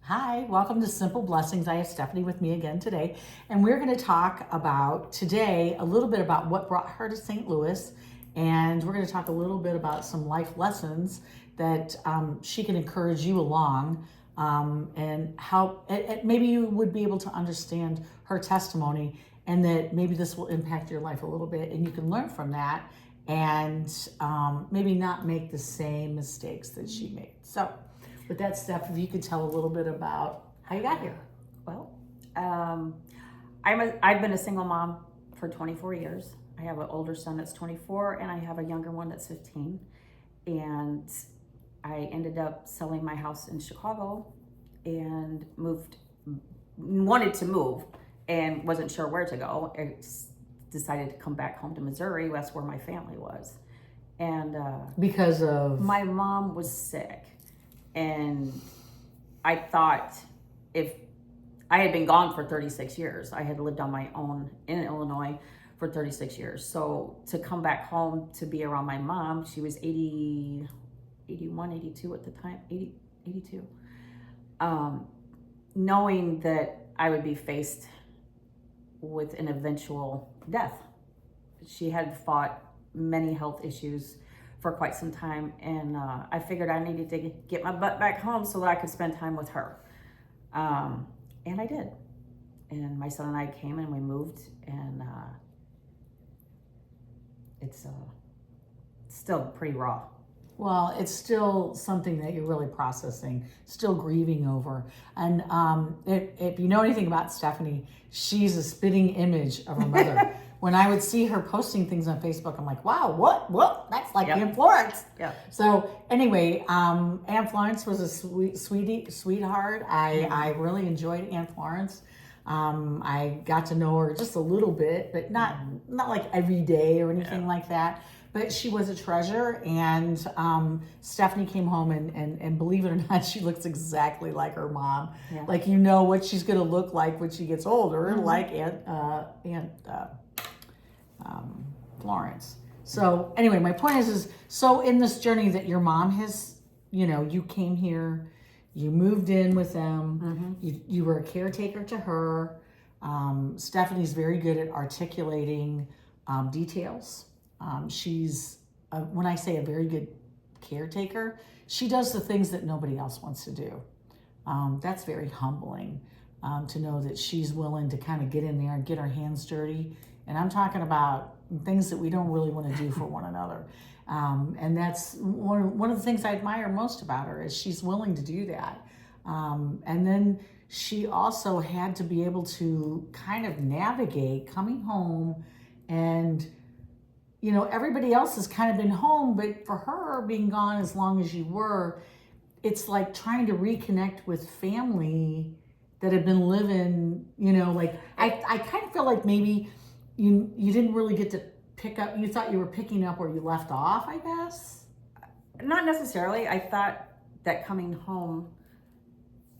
Hi, welcome to Simple Blessings. I have Stephanie with me again today, and we're going to talk about today a little bit about what brought her to St. Louis, and we're going to talk a little bit about some life lessons that she can encourage you along, and how maybe you would be able to understand her testimony, and that maybe this will impact your life a little bit, and you can learn from that, and maybe not make the same mistakes that she made. So. With that, Steph, if you could tell a little bit about how you got here. Well, I've been a single mom for 24 years. I have an older son that's 24 and I have a younger one that's 15. And I ended up selling my house in Chicago and wanted to move and wasn't sure where to go. I decided to come back home to Missouri. That's where my family was. And Because of my mom was sick. And I thought if I had been gone for 36 years, I had lived on my own in Illinois for 36 years. So to come back home to be around my mom, she was 80, 81, 82 at the time, 80, 82. Knowing that I would be faced with an eventual death. She had fought many health issues for quite some time, and I figured I needed to get my butt back home so that I could spend time with her, and I did. And my son and I came and we moved, and it's still pretty raw. well, it's still something that you're really processing, still grieving over. And if you know anything about Stephanie, she's a spitting image of her mother. When I would see her posting things on Facebook, I'm like, wow, what? That's like Yep. Aunt Florence. Yeah. So anyway, Aunt Florence was a sweetheart. I really enjoyed Aunt Florence. I got to know her just a little bit, but not like every day or anything like that. But she was a treasure, and Stephanie came home, and believe it or not, she looks exactly like her mom. Yeah. Like, you know what she's going to look like when she gets older, like Aunt Florence. So anyway, my point is so in this journey that your mom has, you came here, you moved in with them, you were a caretaker to her. Stephanie's very good at articulating details. She's, when I say a very good caretaker, she does the things that nobody else wants to do. That's very humbling to know that she's willing to kind of get in there and get her hands dirty. And I'm talking about things that we don't really want to do for one another. And that's one of the things I admire most about her is she's willing to do that. And then she also had to be able to kind of navigate coming home and everybody else has kind of been home, but for her being gone as long as you were, it's like trying to reconnect with family that had been living, like I kind of feel like maybe you didn't really get to pick up, you thought you were picking up where you left off, I guess? Not necessarily. I thought that coming home,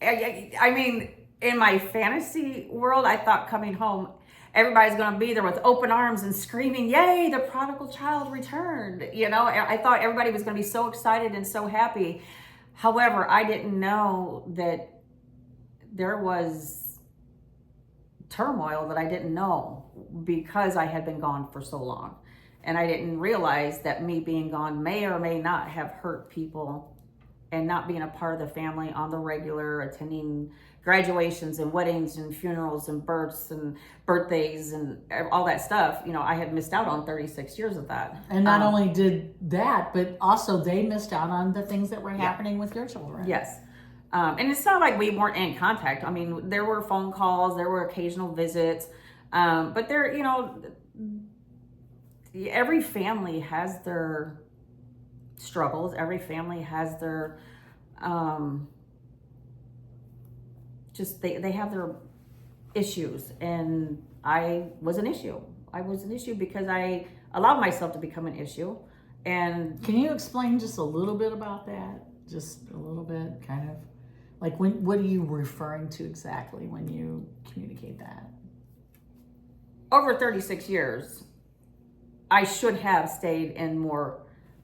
I mean, in my fantasy world, I thought coming home, everybody's going to be there with open arms and screaming, yay, the prodigal child returned. I thought everybody was going to be so excited and so happy. However, I didn't know that there was turmoil that I didn't know because I had been gone for so long. And I didn't realize that me being gone may or may not have hurt people, and not being a part of the family on the regular, attending graduations and weddings and funerals and births and birthdays and all that stuff. I had missed out on 36 years of that. And not only did that, but also they missed out on the things that were happening with your children. Yes. And it's not like we weren't in contact. I mean, there were phone calls, there were occasional visits, but every family has their struggles. Every family has their, they have their issues. And I was an issue. I was an issue because I allowed myself to become an issue. And can you explain just a little bit about that? Just a little bit, kind of like what are you referring to exactly when you communicate that? Over 36 years, I should have stayed in more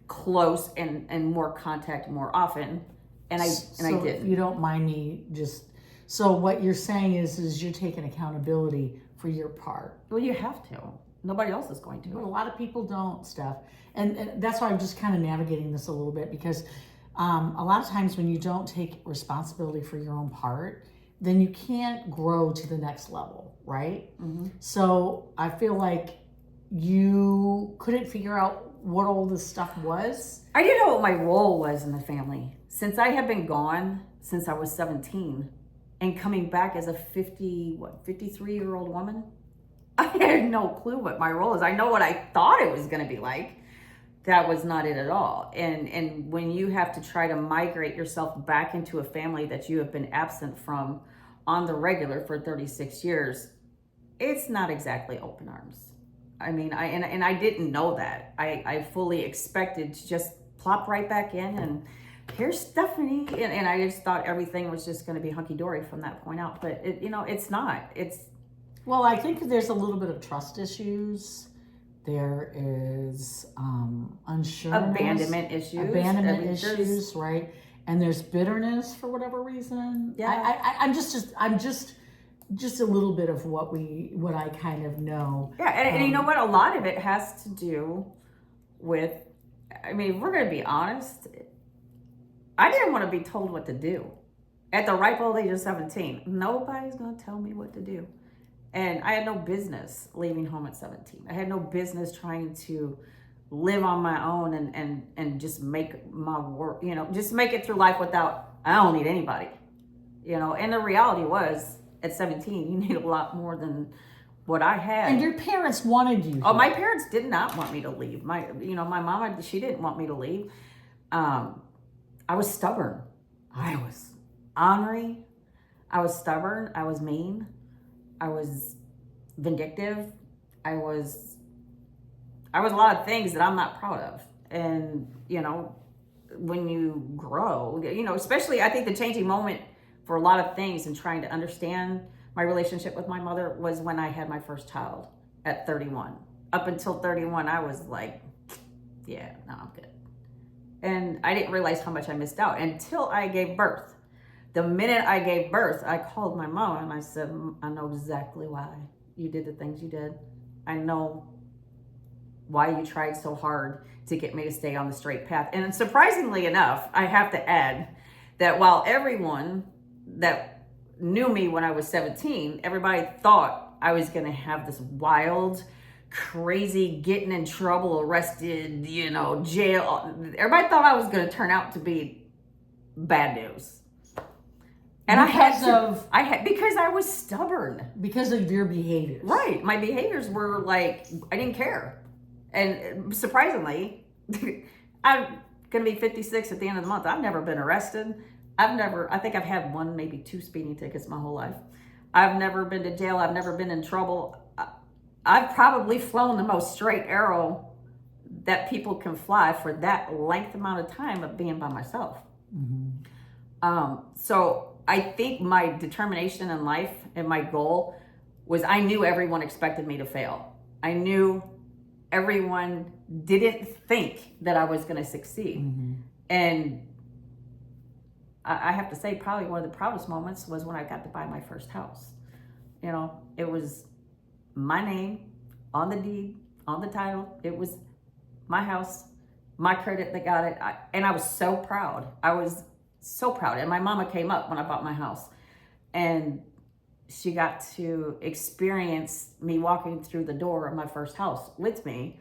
close and more contact more often And I So did. if you don't mind me just, so what you're saying is you're taking accountability for your part. Well, you have to. Nobody else is going But a to. lot of people don't, Steph. And that's why I'm just kind of navigating this a little bit because a lot of times when you don't take responsibility for your own part, then you can't grow to the next level, right? So I feel like you couldn't figure out what all this stuff was. I didn't know what my role was in the family. Since I have been gone since I was 17 and coming back as a 53-year-old woman, I had no clue what my role is. I know what I thought it was going to be like. That was not it at all. And when you have to try to migrate yourself back into a family that you have been absent from on the regular for 36 years, it's not exactly open arms. I mean, I didn't know that. I fully expected to just plop right back in and here's Stephanie. And I just thought everything was just going to be hunky-dory from that point out. But, it's not. Well, I think there's a little bit of trust issues. There is unsureness. Abandonment issues. Abandonment issues, right? And there's bitterness for whatever reason. Yeah. I'm just a little bit of what I kind of know. Yeah, and you know what? A lot of it has to do with, I mean, if we're going to be honest, I didn't want to be told what to do. At the ripe old age of 17, nobody's going to tell me what to do. And I had no business leaving home at 17. I had no business trying to live on my own and just make my work, just make it through life without, I don't need anybody. And the reality was, at 17, you need a lot more than what I had. And your parents wanted you. Oh, my parents did not want me to leave. My mama, she didn't want me to leave. I was stubborn. I was ornery. I was stubborn. I was mean. I was vindictive. I was a lot of things that I'm not proud of. And, when you grow, especially I think the changing moment for a lot of things and trying to understand my relationship with my mother was when I had my first child at 31. Up until 31, I was like, yeah, no, I'm good. And I didn't realize how much I missed out until I gave birth. The minute I gave birth, I called my mom and I said, I know exactly why you did the things you did. I know why you tried so hard to get me to stay on the straight path. And surprisingly enough, I have to add that while everyone that knew me when I was 17, everybody thought I was going to have this wild, crazy, getting in trouble, arrested, jail. Everybody thought I was going to turn out to be bad news. And because I was stubborn. Because of your behaviors. Right. My behaviors were like, I didn't care. And surprisingly, I'm going to be 56 at the end of the month. I've never been arrested. I think I've had one, maybe two speeding tickets my whole life. I've never been to jail. I've never been in trouble. I've probably flown the most straight arrow that people can fly for that length amount of time of being by myself. So I think my determination in life and my goal was I knew everyone expected me to fail. I knew everyone didn't think that I was going to succeed. And I have to say, probably one of the proudest moments was when I got to buy my first house. It was my name on the deed, on the title. It was my house, my credit that got it. And I was so proud. I was so proud. And my mama came up when I bought my house. And she got to experience me walking through the door of my first house with me.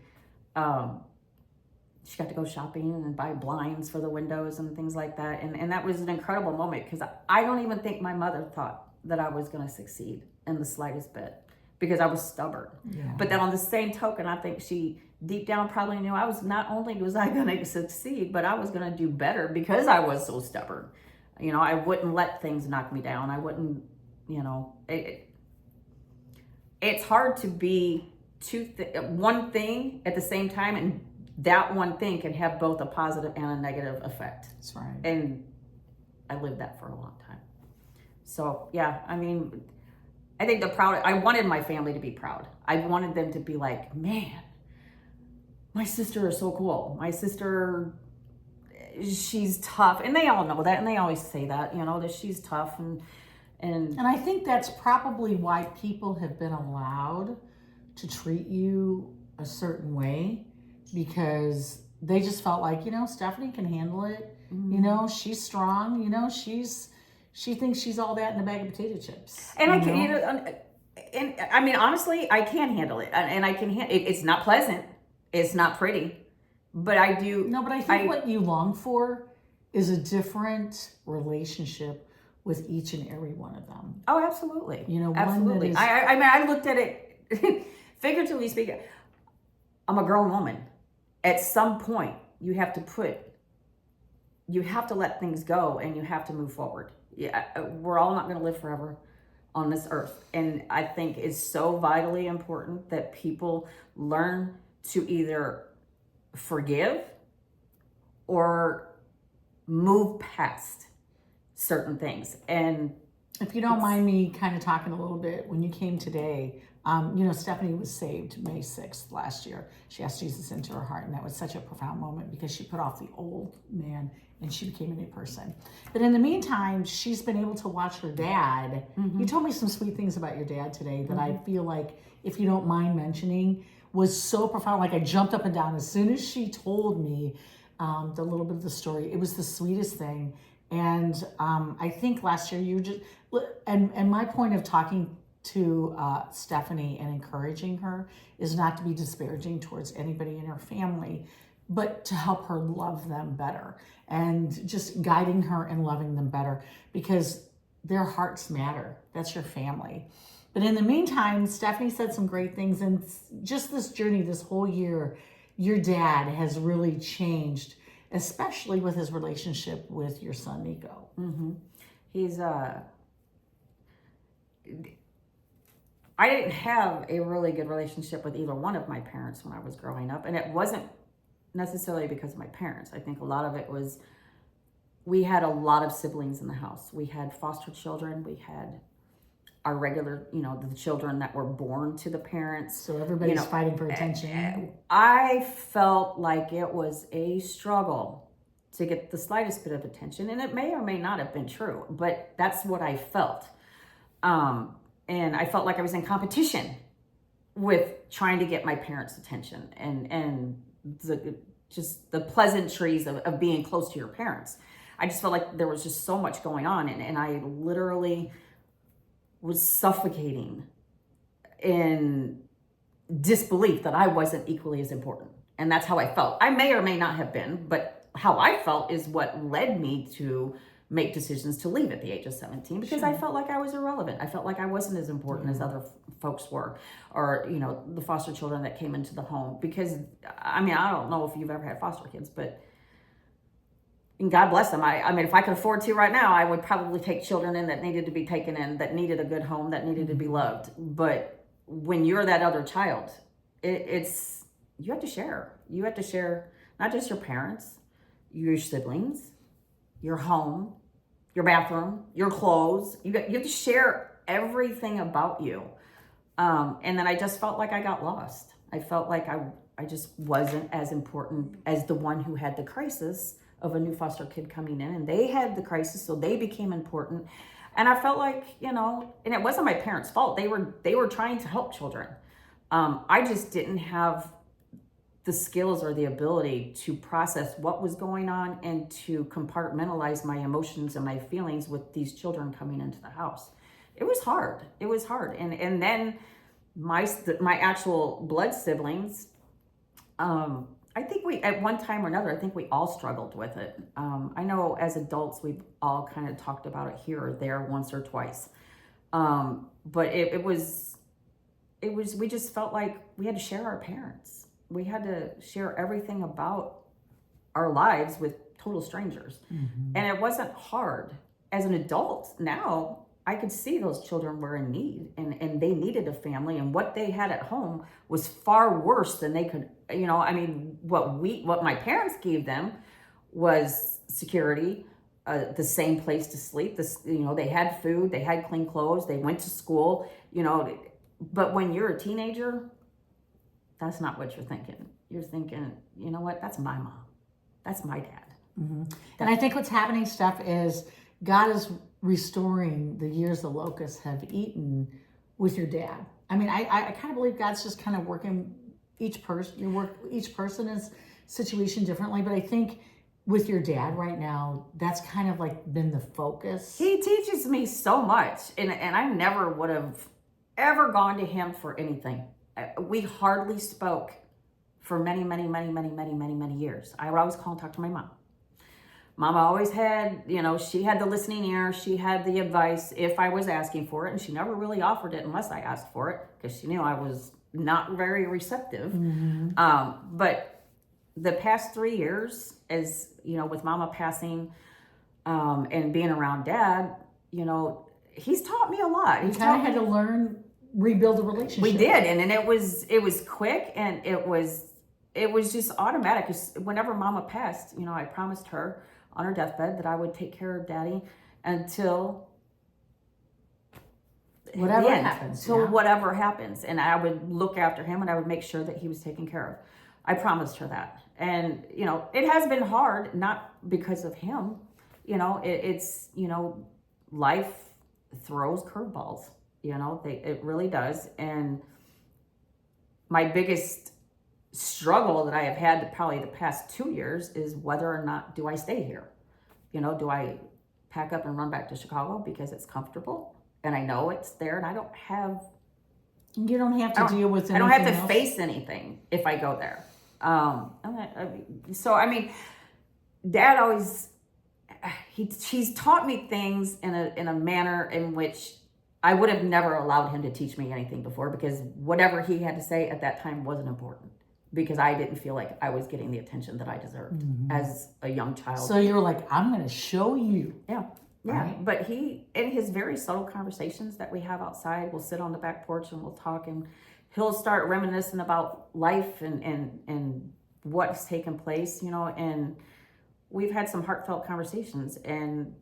She got to go shopping and buy blinds for the windows and things like that. And that was an incredible moment because I don't even think my mother thought that I was going to succeed in the slightest bit because I was stubborn. Yeah. But then on the same token, I think she deep down probably knew I was not only was I going to succeed, but I was going to do better because I was so stubborn. I wouldn't let things knock me down. I wouldn't, it's hard to be one thing at the same time, and that one thing can have both a positive and a negative effect. That's right. And I lived that for a long time. So yeah, I mean, I think I wanted my family to be proud. I wanted them to be like, man, my sister is so cool. My sister, she's tough, and they all know that, and they always say that, that she's tough, And I think that's probably why people have been allowed to treat you a certain way, because they just felt like, Stephanie can handle it. She's strong. She thinks she's all that in a bag of potato chips. And I can, and I mean, honestly, I can handle it, and I can it's not pleasant, it's not pretty, but I do. No, but I think what you long for is a different relationship with each and every one of them. Oh, absolutely. Absolutely. I mean, I looked at it figuratively speaking. I'm a grown woman. At some point, you have to let things go, and you have to move forward. Yeah, we're all not going to live forever on this earth. And I think it's so vitally important that people learn to either forgive or move past certain things. And if you don't mind me kind of talking a little bit, when you came today, Stephanie was saved May 6th last year. She asked Jesus into her heart, and that was such a profound moment because she put off the old man and she became a new person. But in the meantime, she's been able to watch her dad. You told me some sweet things about your dad today that I feel like, if you don't mind mentioning, was so profound. Like I jumped up and down as soon as she told me the little bit of the story. It was the sweetest thing. And I think last year you just, and my point of talking to Stephanie and encouraging her is not to be disparaging towards anybody in her family, but to help her love them better and just guiding her and loving them better, because their hearts matter. That's your family. But in the meantime, Stephanie said some great things, and just this journey, this whole year, your dad has really changed, especially with his relationship with your son, Nico. He's, I didn't have a really good relationship with either one of my parents when I was growing up. And it wasn't necessarily because of my parents. I think a lot of it was, we had a lot of siblings in the house. We had foster children. We had our regular, the children that were born to the parents. So everybody's fighting for attention. I felt like it was a struggle to get the slightest bit of attention. And it may or may not have been true, but that's what I felt. And I felt like I was in competition with trying to get my parents' attention and the pleasantries of being close to your parents. I just felt like there was just so much going on, and I literally was suffocating in disbelief that I wasn't equally as important. And that's how I felt. I may or may not have been, but how I felt is what led me to make decisions to leave at the age of 17, because I felt like I was irrelevant. I felt like I wasn't as important as other folks were, or, the foster children that came into the home. Because, I mean, I don't know if you've ever had foster kids, but and God bless them. I mean, if I could afford to right now, I would probably take children in that needed to be taken in, that needed a good home, that needed to be loved. But when you're that other child, it's you have to share. You have to share not just your parents, your siblings, your home, your bathroom, your clothes. You have to share everything about you. And then I just felt like I got lost. I felt like I just wasn't as important as the one who had the crisis of a new foster kid coming in, and they had the crisis, so they became important. And I felt like, and it wasn't my parents' fault. They were trying to help children. I just didn't have the skills or the ability to process what was going on and to compartmentalize my emotions and my feelings with these children coming into the house. It was hard. And then my actual blood siblings, I think we, at one time or another, I think we all struggled with it. I know as adults, we've all kind of talked about it here or there once or twice. But it was, we just felt like we had to share our parents. We had to share everything about our lives with total strangers. And it wasn't hard. As an adult now, I could see those children were in need, and they needed a family, and what they had at home was far worse than they could, what my parents gave them was security, the same place to sleep. They had food, they had clean clothes, they went to school, but when you're a teenager, that's not what you're thinking. You're thinking, you know what, that's my mom. That's my dad. And I think what's happening, Steph, is God is restoring the years the locusts have eaten with your dad. I mean, I kind of believe God's just kind of working each person's situation differently, but I think with your dad right now, that's kind of like been the focus. He teaches me so much, and I never would have ever gone to him for anything. We hardly spoke for many years. I would always call and talk to my mom. Mama always had, she had the listening ear. She had the advice if I was asking for it, and she never really offered it unless I asked for it because she knew I was not very receptive. But the past 3 years, as with Mama passing and being around Dad, he's taught me a lot. You kind of had to rebuild a relationship. We did, and it was quick, and it was just automatic. Whenever Mama passed, I promised her on her deathbed that I would take care of Daddy until whatever happens. Till whatever happens, and I would look after him, and I would make sure that he was taken care of. I promised her that, and it has been hard, not because of him. It's life throws curveballs. It really does, and my biggest struggle that I have had probably the past 2 years is whether or not do I stay here. Do I pack up and run back to Chicago because it's comfortable and I know it's there, and I don't have. You don't have to deal with anything. I don't have to else. face anything if I go there. So I mean, Dad always he's taught me things in a manner in which I would have never allowed him to teach me anything before, because whatever he had to say at that time wasn't important, because I didn't feel like I was getting the attention that I deserved as a young child. So you were like, I'm going to show you. Yeah. Right? But he, in his very subtle conversations that we have outside, we'll sit on the back porch and we'll talk, and he'll start reminiscing about life and what's taken place, and we've had some heartfelt conversations, and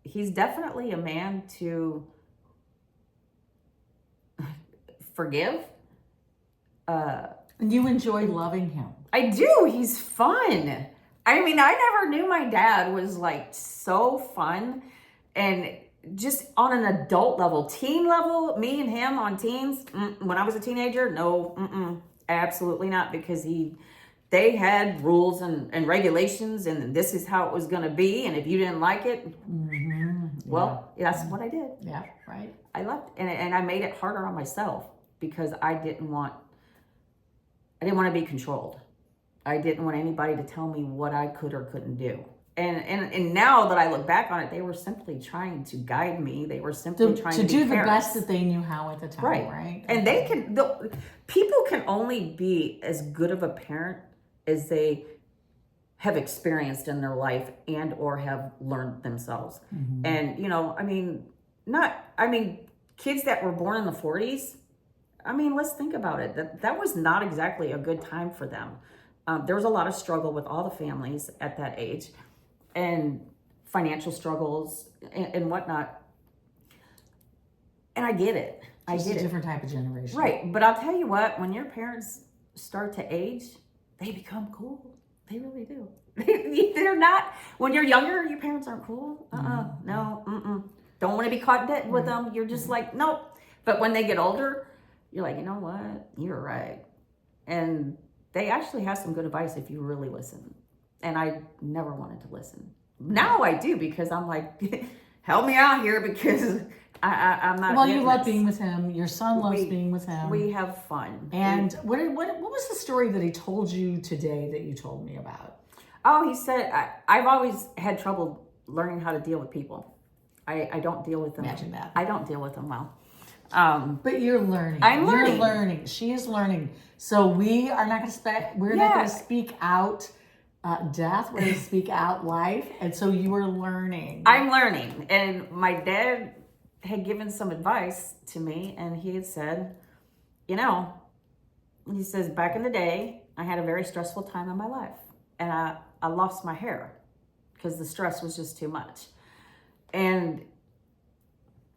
he's definitely a man to forgive. And you enjoy loving him. I do. He's fun. I mean, I never knew my dad was like so fun, and just on an adult level, teen level, me and him on teens. When I was a teenager, no, absolutely not, because they had rules and regulations, and this is how it was going to be. And if you didn't like it, well, that's what I did. Yeah, right. I left, and I made it harder on myself because I didn't want to be controlled. I didn't want anybody to tell me what I could or couldn't do. And now that I look back on it, they were simply trying to guide me. They were simply trying to do be the parents. best that they knew how at the time, right? And people can only be as good of a parent as they have experienced in their life and or have learned themselves. And kids that were born in the 40s, let's think about it. That was not exactly a good time for them. There was a lot of struggle with all the families at that age, and financial struggles and whatnot. And I get it. It's a different type of generation. Right. But I'll tell you what, when your parents start to age, they become cool. They really do. They're not, when you're younger, your parents aren't cool. No. Don't want to be caught dead with them. You're just like, nope. But when they get older, you're like, you know what? You're right. And they actually have some good advice if you really listen. And I never wanted to listen. Now I do, because I'm like, help me out here, because I'm not. Well, you love being with him. Your son loves being with him. We have fun. And what was the story that he told you today that you told me about? Oh, he said, I've always had trouble learning how to deal with people. I don't deal with them. Imagine that. I don't deal with them well. But you're learning. I'm learning. You're learning. She is learning. So we are not going to we're not going to speak out death. We're going to speak out life. And so you are learning. I'm learning. And my dad had given some advice to me, and he had said, he says, back in the day, I had a very stressful time in my life, and I lost my hair because the stress was just too much. And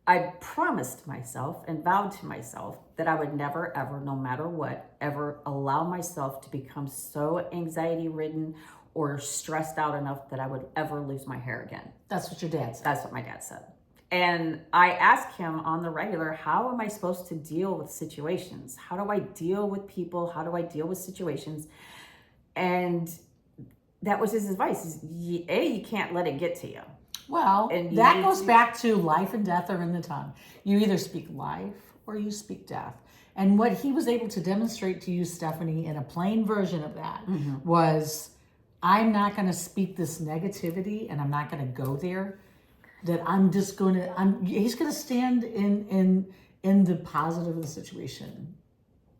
I promised myself and vowed to myself that I would never, ever, no matter what, ever allow myself to become so anxiety ridden or stressed out enough that I would ever lose my hair again. That's what your dad said. That's what my dad said. And I ask him on the regular, how am I supposed to deal with situations? How do I deal with people? How do I deal with situations? And that was his advice. Is you can't let it get to you. Well, And that goes back to life and death are in the tongue. You either speak life or you speak death. And what he was able to demonstrate to you, Stephanie, in a plain version of that was, I'm not going to speak this negativity and I'm not going to go there. That I'm just going to, he's going to stand in the positive of the situation.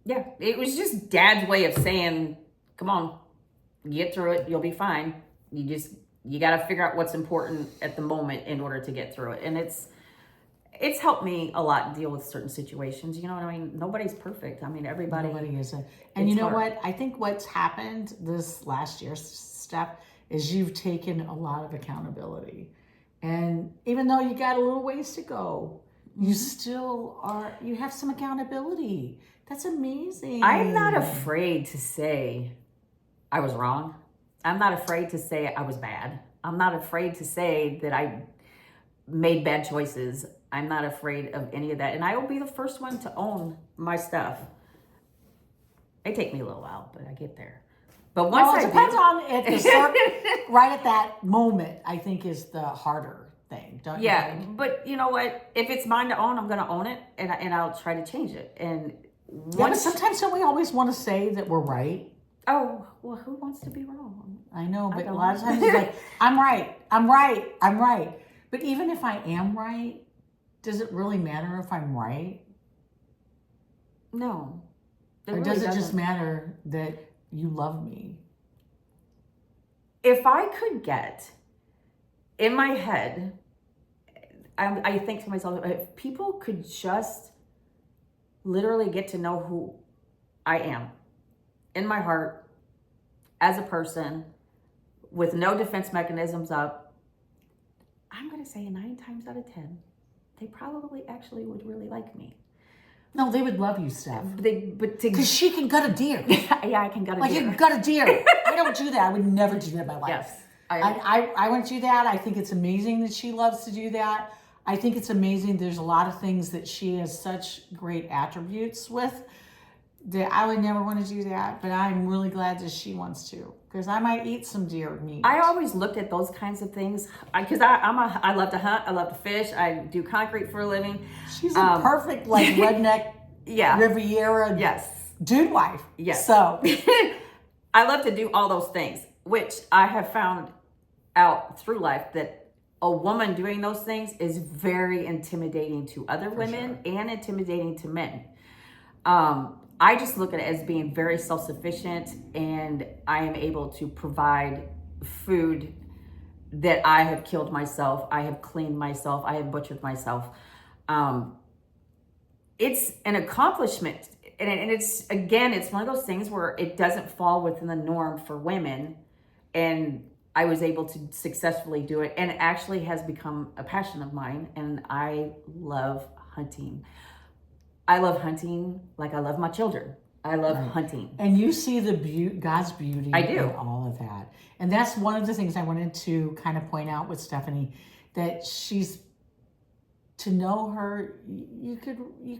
Yeah, it was just Dad's way of saying, come on, get through it, you'll be fine. You got to figure out what's important at the moment in order to get through it. And it's helped me a lot deal with certain situations. You know what I mean? Nobody's perfect. I mean, nobody isn't. And you know hard. what? I think what's happened this last year, Steph, is you've taken a lot of accountability. And even though you got a little ways to go, you still you have some accountability. That's amazing. I'm not afraid to say I was wrong. I'm not afraid to say I was bad. I'm not afraid to say that I made bad choices. I'm not afraid of any of that. And I will be the first one to own my stuff. It take me a little while, but I get there. But once it depends on if the right at that moment, I think is the harder thing, don't you think? But you know what? If it's mine to own, I'm going to own it, and I'll try to change it. And but sometimes don't we always want to say that we're right? Oh, well, who wants to be wrong? I know, but a lot of times it's like, I'm right. But even if I am right, does it really matter if I'm right? No. Or does it just matter that you love me? If I could get in my head, I think to myself, if people could just literally get to know who I am in my heart as a person with no defense mechanisms up, I'm going to say 9 times out of 10, they probably actually would really like me. No, they would love you, Steph. Because she can gut a deer. Yeah, I can gut a deer. Like you can gut a deer. I don't do that. I would never do that in my life. Yes. I wouldn't do that. I think it's amazing that she loves to do that. I think it's amazing. There's a lot of things that she has such great attributes with that I would never want to do that. But I'm really glad that she wants to, because I might eat some deer meat. I always looked at those kinds of things because I love to hunt. I love to fish. I do concrete for a living. She's a perfect redneck Riviera dude wife. Yes. So I love to do all those things, which I have found out through life that a woman doing those things is very intimidating to other women and intimidating to men. I just look at it as being very self-sufficient, and I am able to provide food that I have killed myself, I have cleaned myself, I have butchered myself. It's an accomplishment, and it's one of those things where it doesn't fall within the norm for women, and I was able to successfully do it, and it actually has become a passion of mine, and I love hunting. I love hunting like I love my children. I love hunting. And you see the God's beauty I do. in all of that. And that's one of the things I wanted to kind of point out with Stephanie, that to know her, you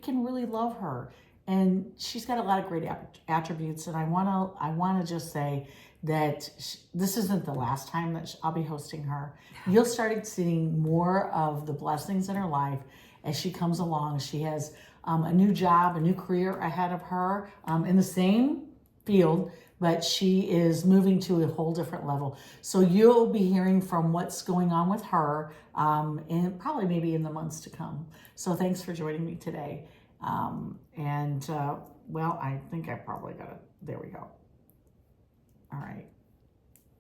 can really love her. And she's got a lot of great attributes. And I want to just say that this isn't the last time that I'll be hosting her. You'll start seeing more of the blessings in her life as she comes along. She has a new job, a new career ahead of her in the same field, but she is moving to a whole different level. So you'll be hearing from what's going on with her and probably maybe in the months to come. So thanks for joining me today. Well, I think I probably got it. There we go. All right.